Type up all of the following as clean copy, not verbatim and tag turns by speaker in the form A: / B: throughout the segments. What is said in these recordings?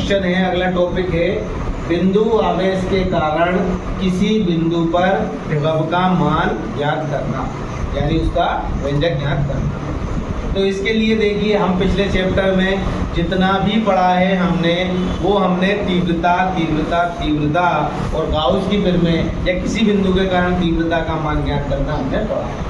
A: Question है, अगला topic है बिंदु आवेश के कारण किसी बिंदु पर विभव का मान ज्ञात करना, यानी उसका व्यंजक ज्ञात करना। तो इसके लिए देखिए हम पिछले चैप्टर में जितना भी पढ़ा है हमने तीव्रता तीव्रता तीव्रता और गाउस की प्रमेय या किसी बिंदु के कारण तीव्रता का मान ज्ञात करना हमने पढ़ा है।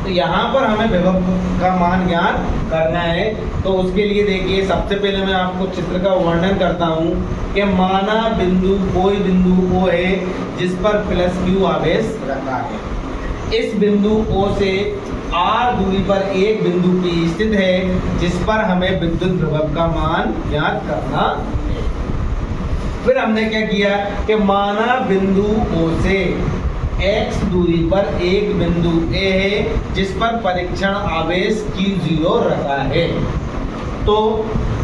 A: तो यहाँ पर हमें विभव का मान ज्ञात करना है। तो उसके लिए देखिए सबसे पहले मैं आपको चित्र का वर्णन करता हूँ कि माना कोई बिंदु O है जिस पर प्लस Q आवेश रखा है। इस बिंदु O से R दूरी पर एक बिंदु P स्थित है जिस पर हमें विद्युत विभव का मान ज्ञात करना है। फिर हमने क्या किया कि माना बिंदु O से x दूरी पर एक बिंदु A है जिस पर परीक्षण आवेश Q0 रखा है। तो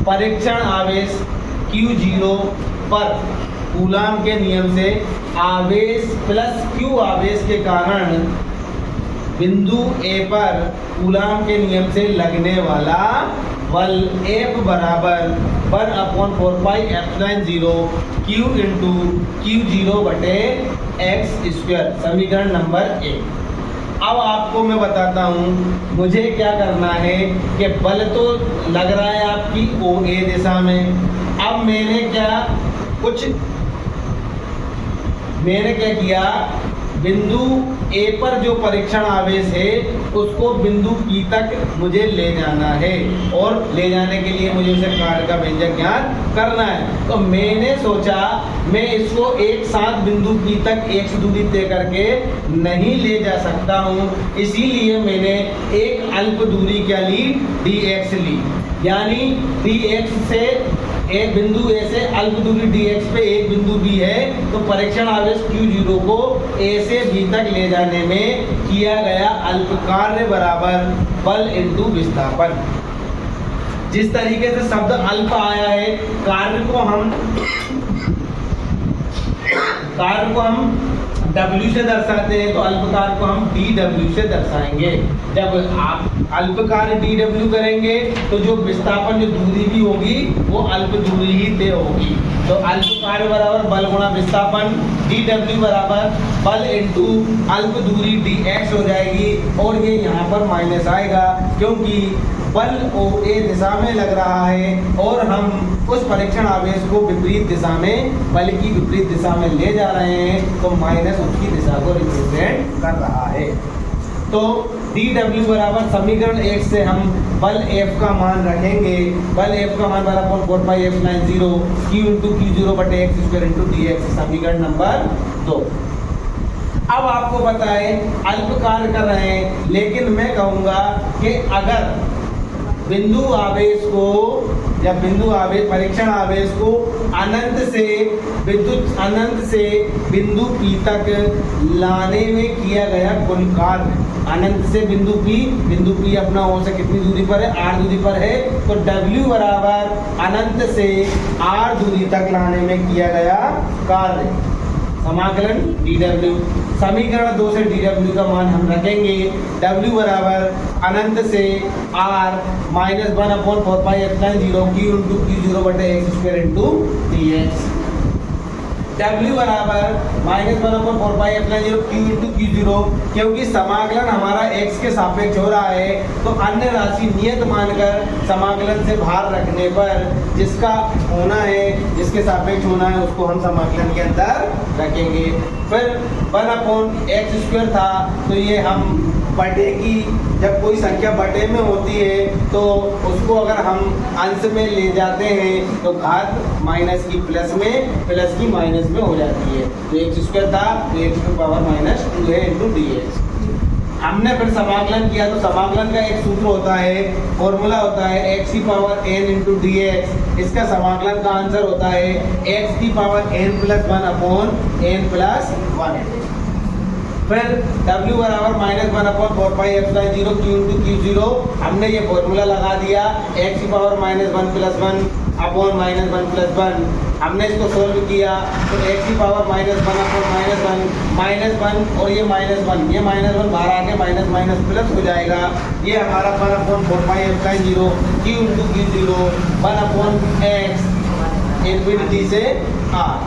A: परीक्षण आवेश Q0 पर कूलाम के नियम से आवेश प्लस Q आवेश के कारण बिंदु A पर कूलाम के नियम से लगने वाला बल F बराबर 1/4 pi epsilon 0 Q into Q0 बटे x², समीकरण नंबर 1। अब आपको मैं बताता हूँ मुझे क्या करना है कि बल तो लग रहा है आपकी OA दिशा में। अब मैंने क्या किया, बिंदु A पर जो परीक्षण आवेश है उसको बिंदु P तक मुझे ले जाना है और ले जाने के लिए मुझे उसे कार्य का व्यंजक ज्ञात करना है। तो मैंने सोचा मैं इसको एक साथ बिंदु P तक x दूरी तय करके नहीं ले जा सकता हूँ, इसीलिए मैंने एक अल्प दूरी क्या ली, dx ली। यानी dx से एक बिंदु A से अल्प दूरी dx पे एक बिंदु B है, तो परीक्षण आवेश Q0 को A से B तक ले जाने में किया गया अल्प कार्य बराबर बल इंटू विस्थापन। जिस तरीके से शब्द अल्प आया है, कार्य को हम W से दर्शाते हैं, तो अल्प कार्य को हम dW से दर्शाएंगे। जब आप अल्प कार्य dW करेंगे तो जो विस्थापन जो दूरी भी होगी वो अल्प दूरी ही तय होगी। तो अल्प कार्य बराबर बल गुणा विस्थापन, dW बराबर बल इंटू अल्प दूरी dx हो जाएगी और ये यहाँ पर माइनस आएगा क्योंकि बल OA दिशा में लग रहा है और हम उस परीक्षण आवेश को विपरीत दिशा में, बल की विपरीत दिशा में ले जा रहे हैं, तो माइनस उसकी दिशा को रिप्रेजेंट कर रहा है। तो dW बराबर समीकरण 1 से हम बल F का मान रखेंगे। बल F का मान बराबर 4 pi epsilon 0 Q into Q0 बटे x² इंटू dx, समीकरण नंबर 2। अब आपको बताएं अल्प कार्य कर रहे हैं, लेकिन मैं कहूँगा कि अगर बिंदु आवेश परीक्षण आवेश को अनंत से बिंदु P तक लाने में किया गया कुल कार्य, अनंत से बिंदु P अपना O से कितनी दूरी पर है, R दूरी पर है, तो W बराबर अनंत से R दूरी तक लाने में किया गया कार्य, समाकलन dW। समीकरण 2 से dW का मान हम रखेंगे, W बराबर अनंत से R minus 1/4 pi epsilon 0 Q into Q0 बटे x² इंटू dx। W बराबर minus 1/4 pi epsilon 0 Q into Q0, क्योंकि समाकलन हमारा x के सापेक्ष हो रहा है तो अन्य राशि नियत मानकर समाकलन से बाहर रखने पर जिसका होना है, जिसके सापेक्ष होना है, उसको हम समाकलन के अंदर रखेंगे। फिर 1/x² था, तो ये हम बटे की, जब कोई संख्या बटे में होती है तो उसको अगर हम अंश में ले जाते हैं तो घात माइनस की प्लस में, प्लस की माइनस में हो जाती है। तो x² था तो x की पावर -2 है इंटू dx। हमने फिर समाकलन किया तो समाकलन का एक सूत्र होता है, फॉर्मूला होता है x की पावर n इंटू dx। इसका समाकलन का आंसर होता है x की पावर n प्लस 1/n+1। फिर W बराबर -1/4 pi epsilon 0 Q into Q0, हमने ये फॉर्मूला लगा दिया, x की पावर -1+1/-1 हमने इसको सोल्व किया तो x की पावर -1/-1 और ये -1, ये -1 बाहर आके माइनस माइनस प्लस हो जाएगा। ये हमारा 1/4 pi epsilon 0 Q into Q0 1/x infinity से आर।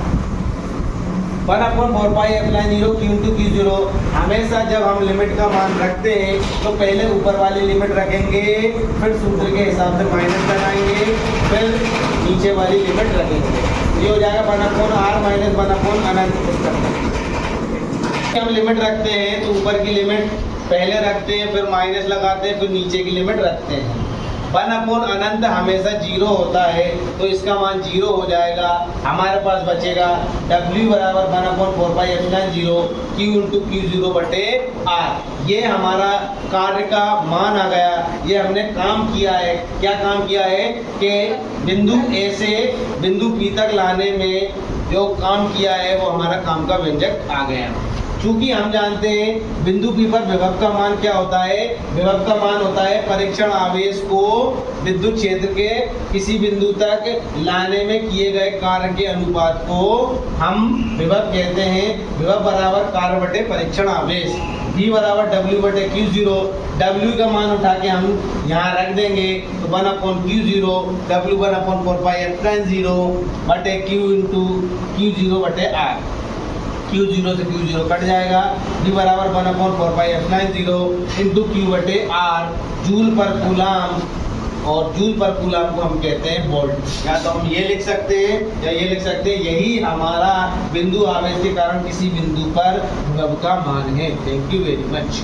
A: 1/4πε0 Q into Q0। हमेशा जब हम लिमिट का मान रखते हैं तो पहले ऊपर वाली लिमिट रखेंगे, फिर सूत्र के हिसाब से माइनस लगाएंगे, फिर नीचे वाली लिमिट रखेंगे। ये हो जाएगा 1/r माइनस 1/, अनंत। हम लिमिट रखते हैं तो ऊपर की लिमिट पहले रखते हैं, फिर माइनस लगाते हैं, फिर नीचे की लिमिट रखते हैं। 1/, अनंत हमेशा 0 होता है तो इसका मान 0 हो जाएगा। हमारे पास बचेगा W बराबर 1/4πε0 Q इंटू Q0 बटे R। ये हमारा कार्य का मान आ गया। ये हमने काम किया है। क्या काम किया है कि बिंदु A से बिंदु P तक लाने में जो काम किया है वो हमारा काम का व्यंजक आ गया। चूंकि हम जानते हैं बिंदु P पर विभव का मान क्या होता है, विभव का मान होता है परीक्षण आवेश को विद्युत क्षेत्र के किसी बिंदु तक लाने में किए गए कार्य के अनुपात को हम विभव कहते हैं। विभव बराबर कार्य बटे परीक्षण आवेश। V बराबर W बटे Q0। W का मान उठा के हम यहाँ रख देंगे तो 1/Q0 W 1/4πε0 बटे Q इंटू Q0 बटे R। Q0 से Q0 कट जाएगा। V बराबर 1/4πε0 इंटू Q बटे R। जूल पर कूलाम, और जूल पर कूलाम को हम कहते हैं वोल्ट। या तो हम ये लिख सकते हैं या ये लिख सकते हैं। यही हमारा बिंदु आवेश के कारण किसी बिंदु पर विभव का मान है। Thank you very much.